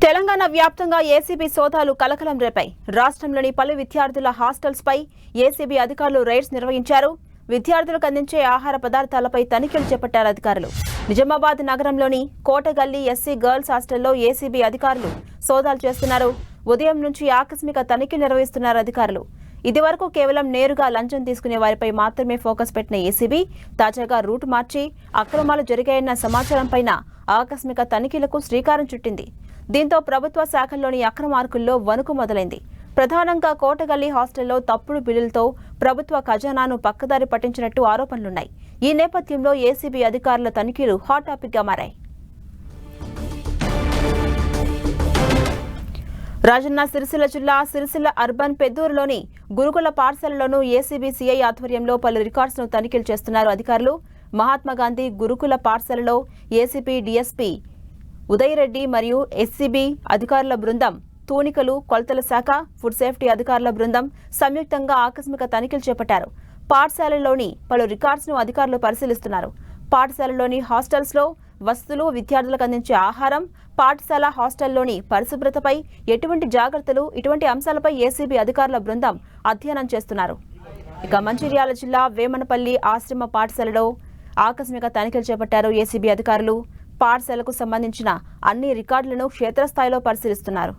తెలంగాణ వ్యాప్తంగా ఏసీబీ సోదాలు కలకలం రేపాయి. రాష్ట్రంలోని పలు విద్యార్థుల హాస్టల్స్ పై ఏసీబీ అధికారులు రైడ్స్ నిర్వహించారు. విద్యార్థులకు అందించే ఆహార పదార్థాలపై తనిఖీలు చేపట్టారు అధికారులు. నిజామాబాద్ నగరంలోని కోటగల్లి ఎస్సీ గర్ల్స్ హాస్టల్లో ఏసీబీ అధికారులు సోదాలు చేస్తున్నారు. ఉదయం నుంచి ఆకస్మిక తనిఖీలు నిర్వహిస్తున్నారు అధికారులు. ఇదివరకు కేవలం నేరుగా లంచం తీసుకునే వారిపై మాత్రమే ఫోకస్ పెట్టిన ఏసీబీ తాజాగా రూట్ మార్చి అక్రమాలు జరిగాయన్న సమాచారంపైన ఆకస్మిక తనిఖీలకు శ్రీకారం చుట్టింది. దీంతో ప్రభుత్వ శాఖల్లోని అక్రమార్కుల్లో వణుకు మొదలైంది. ప్రధానంగా కోటగల్లి హాస్టల్లో తప్పుడు బిల్లులతో ప్రభుత్వ ఖజానాను పక్కదారి పట్టించినట్టు ఆరోపణలున్నాయి. ఈ నేపథ్యంలో ఏసీబీ అధికారుల తనిఖీలు హాట్ టాపిక్ గా మారాయి. రాజన్న సిరిసిల్ల జిల్లా సిరిసిల్ల అర్బన్ పెద్దూరులోని గురుకుల పాఠశాలలోనూ ఏసీబీ సిఐ ఆధ్వర్యంలో పలు రికార్డ్స్ ను తనిఖీలు చేస్తున్నారు అధికారులు. మహాత్మాగాంధీ గురుకుల పాఠశాలలో ఏసీపీ డీఎస్పీ ఉదయ్ రెడ్డి మరియు ఎస్సీబీ అధికారుల బృందం, తూనికలు, కొలతల శాఖ, ఫుడ్ సేఫ్టీ అధికారుల బృందం సంయుక్తంగా ఆకస్మిక తనిఖీలు చేపట్టారు. పాఠశాలలోని పలు రికార్డ్స్ ను అధికారులు పరిశీలిస్తున్నారు. పాఠశాలలోని హాస్టల్స్ లో వసతులు, విద్యార్థులకు అందించే ఆహారం, పాఠశాల హాస్టల్లోని పరిశుభ్రతపై ఎటువంటి జాగ్రత్తలు, ఇటువంటి అంశాలపై ఏసీబీ అధికారుల బృందం అధ్యయనం చేస్తున్నారు. ఇక మంచిర్యాల జిల్లా వేమనపల్లి ఆశ్రమ పాఠశాలలో ఆకస్మిక తనిఖీలు చేపట్టారు ఏసీబీ అధికారులు. పాఠశాలకు సంబంధించిన అన్ని రికార్డులను క్షేత్రస్థాయిలో పరిశీలిస్తున్నారు.